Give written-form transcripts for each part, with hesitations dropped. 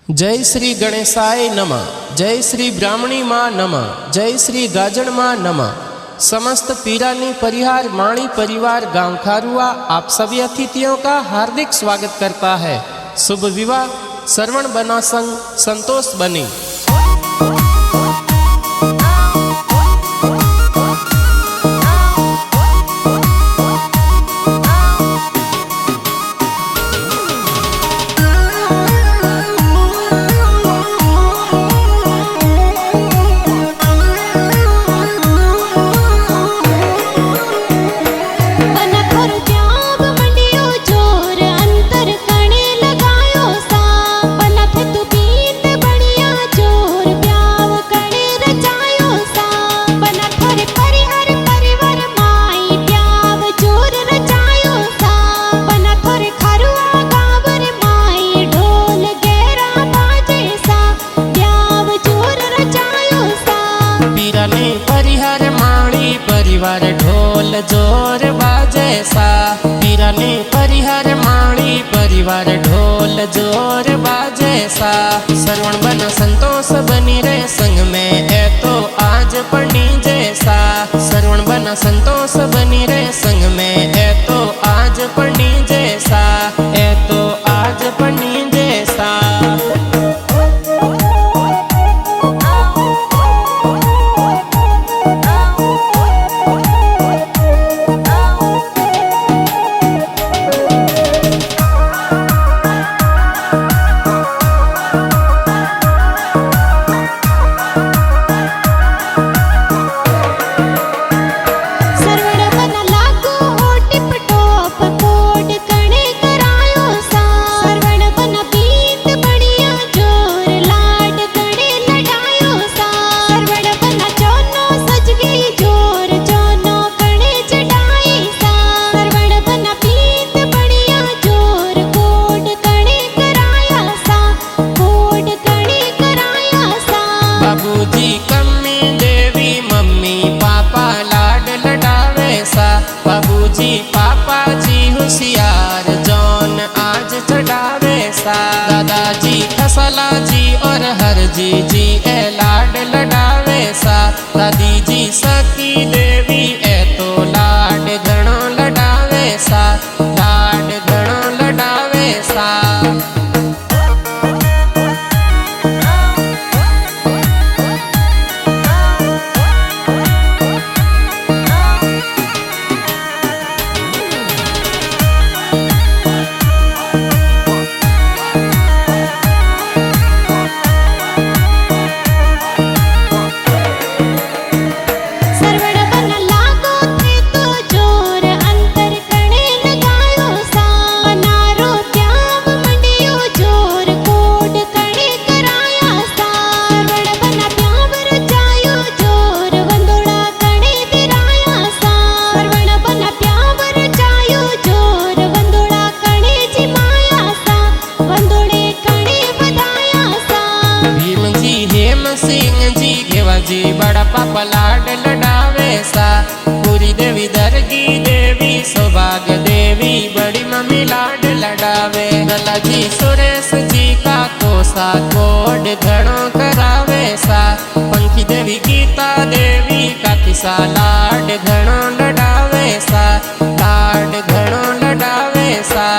जय श्री गणेशाय नमः। जय श्री ब्राह्मणी माँ नमः। जय श्री गाजण माँ नमः। समस्त पीरानी परिहार माणी परिवार गांव खारुआ आप सभी अतिथियों का हार्दिक स्वागत करता है। शुभ विवाह श्रवण बना संग संतोष बनी। परिहार माणी परिवार ढोल जोर बाजे सा। पीराने परिहार माणी परिवार ढोल जोर बाजे सा। श्रवण बना संतोष बनी रे संग में है तो आज पढ़नी जैसा। श्रवण बना संतोष बनी रे संग में है तो आज पढ़नी जैसा। है तो आज पढ़नी जैसा। बाबूजी कम्मी देवी मम्मी पापा लाड लडावे सा। बाबूजी पापा जी होशियार जौन आज चढ़ावे सा। दादाजी खसला जी और हर जी ए लाड लडावे सा। दादी जी सखी देवी ए तो लाड घणो लडावे सा। लाड घणो लडावे सा। जी बड़ा पापा लाड लडावे सा। पूरी देवी दरगी देवी सौभाग देवी बड़ी मम्मी लाड लडावे। लला जी सुरेश जी का कोसा कोड घणो करावे सा। पंखी देवी गीता देवी का किसा लाड घणो लडावे सा। लाड घणो लडावे सा।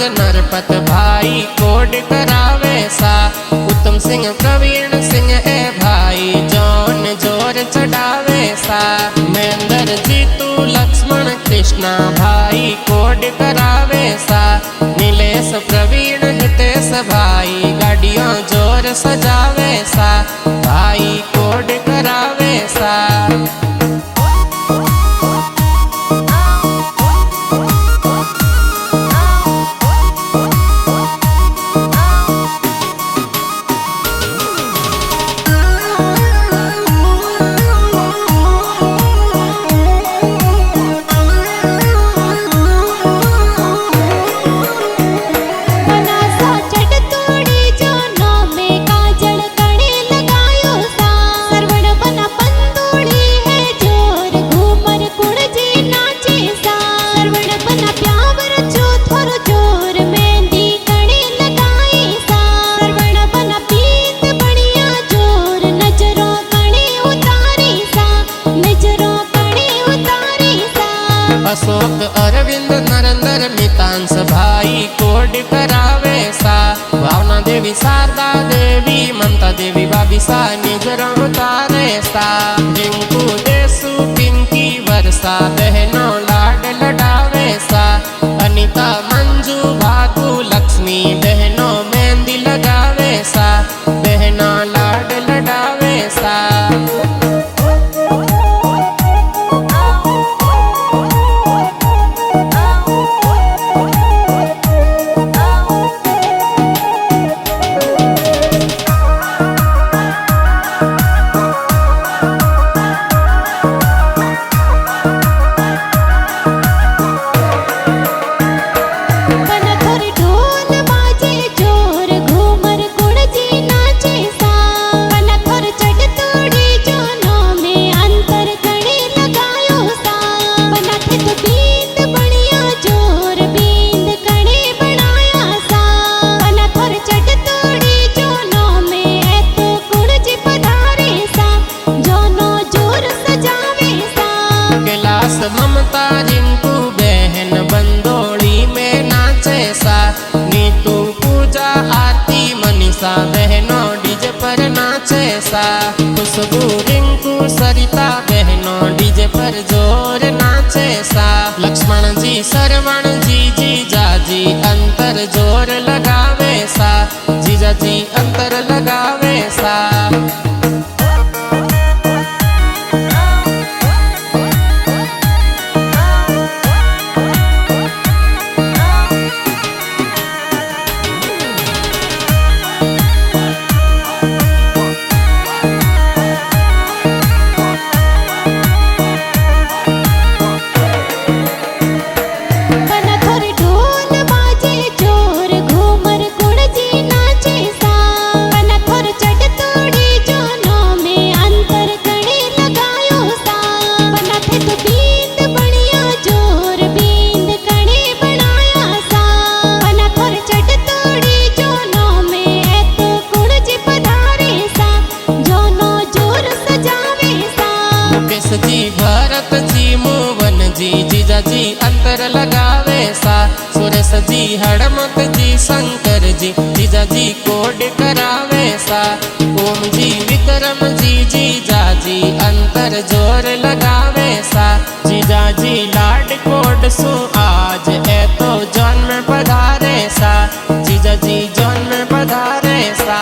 नरपत भाई कोड करावे सा। उत्तम सिंह प्रवीण सिंह ए भाई जौन जोर चढ़ावे सा। महेंद्र जीतू लक्ष्मण कृष्ण कृष्णा भाई कोड करावे सा। नीलेश प्रवीण हितेश भाई गाड़ियों जोर सजावे सा। भाई कोड करावे सा। अशोक अरविंद नरेंद्र मितांश भाई कोड करावे सा। भावना देवी शारदा देवी ममता देवी भाभी सा निजर उतारे सा। रिंकू देसु पिंकी वर्षा बहनों लाड लडावे सा। अनिता मंजू भातू लक्ष्मी बहनों मेहंदी लगावे सा। बहनों लाड लडावे सा। ममता रिंकू बहन बंदोड़ी में नाचे सा। नीतू पूजा आरती मनीषा बहनों डीजे पर नाचे सा। खुशबू रिंकू सरिता बहनों डीजे पर जोर नाचे सा। लक्ष्मण जी सरवण जी जीजा जी अंतर जोर लगावे सा। जीजा जी अंतर लगावे सा। जी भरत जी मोहन जी जीजा जी अंतर लगावे सा। सुरेश जी हड़मत जी शंकर जी जीजा जी कोड करावे सा। ओम जी विक्रम जी जीजा जी अंतर जोर लगावे सा। जीजा जी लाड कोड सु आज ए तो जौन में पधारे सा। जीजा जी जौन में पधारे सा।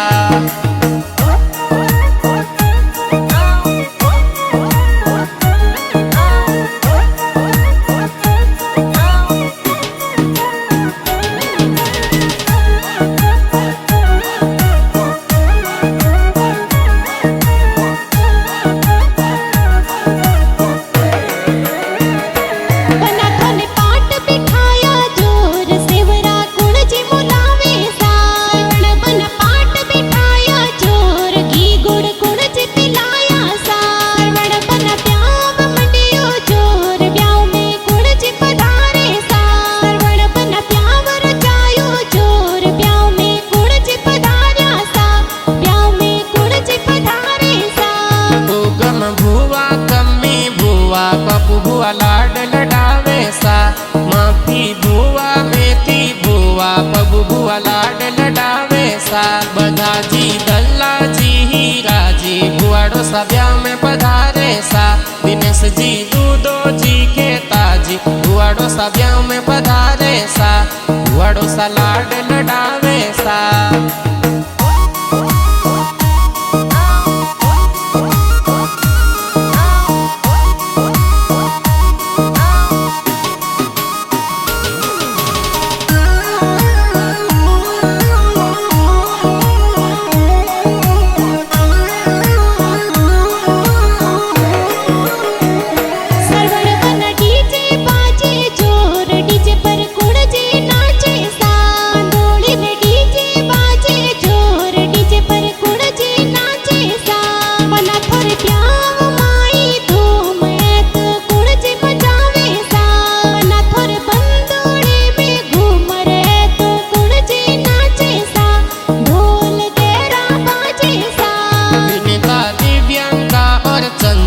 सा ब्याह में पधारे सा, वड़ो सा लाड लडावे सा।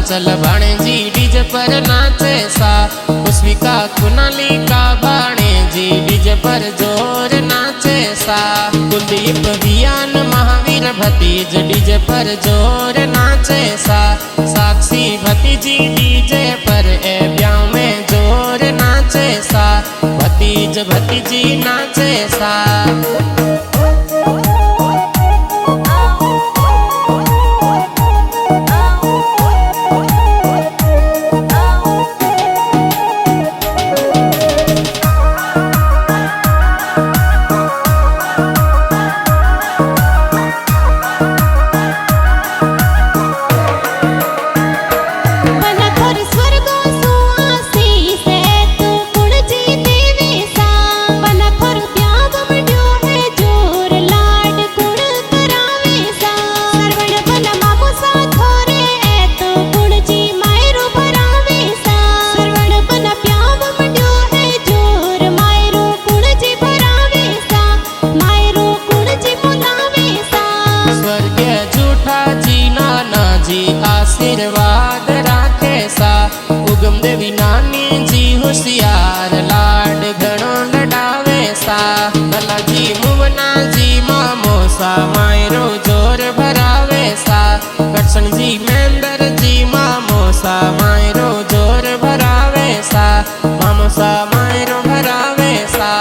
चल भाणेजी डीजे पर नाचे सा, पुष्पिका कुनालिका भाणेजी डीजे पर जोर नाचे सा। कुलदीप वियान महावीर भतीज डीजे पर जोर नाचे सा। साक्षी भतीजी डीजे पर ए ब्याह में जोर नाचे सा, भतीज भतीजी नाचे सा। आशीर्वाद राखे सा, उगम देवी नानी जी होशियार लाड घणो लडावे सा। भलाजी मुवना जी मामो सा, मायरो जोर भरावे सा। करशन जी मेंदर जी मामो सा, मायरो जोर भरावे सा। मामो सा मायरो भरावे सा।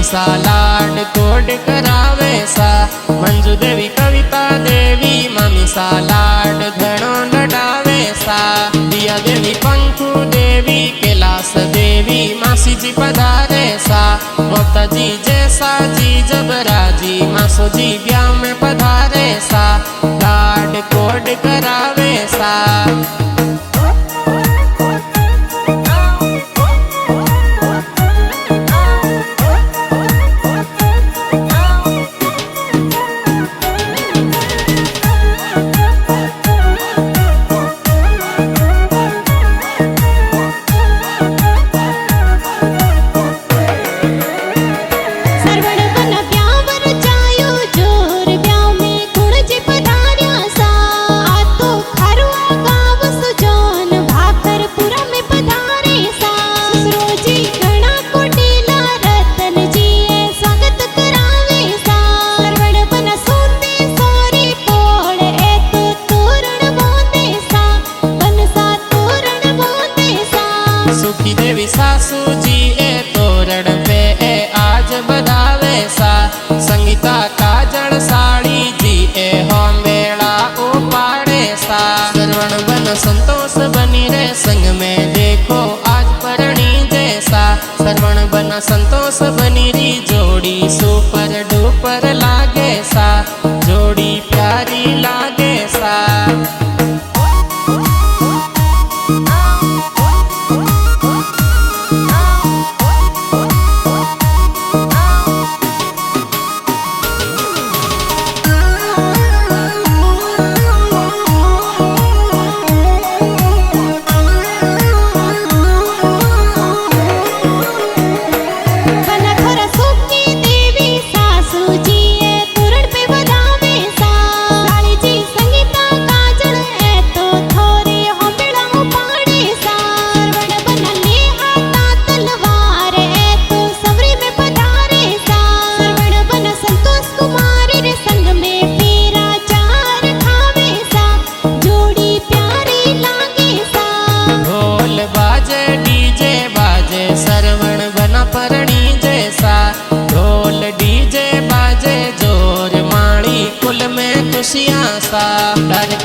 सा लाड कोड करावे सा। मंजू देवी कविता देवी मम्मी सा, लाड घणो लडावे सा। दिया देवी पंखु देवी कैलाश देवी मासी जी पधारे सा। मोता जी जैसा जी जबरा जी मासो जी ब्याह में पधारे सा, लाड कोड करावे सा। सासू जी ए तोरण पे ए आज बधावे सा। संगीता काजल साड़ी जी ए हो मेला उपाड़े सा। श्रवण बन संतोष बनी रे संग में देखो आज परणी जैसा। श्रवण बन संतोष बनी री जोड़ी सुपर डुपर लागे सा, जोड़ी प्यारी लागे सा। ડર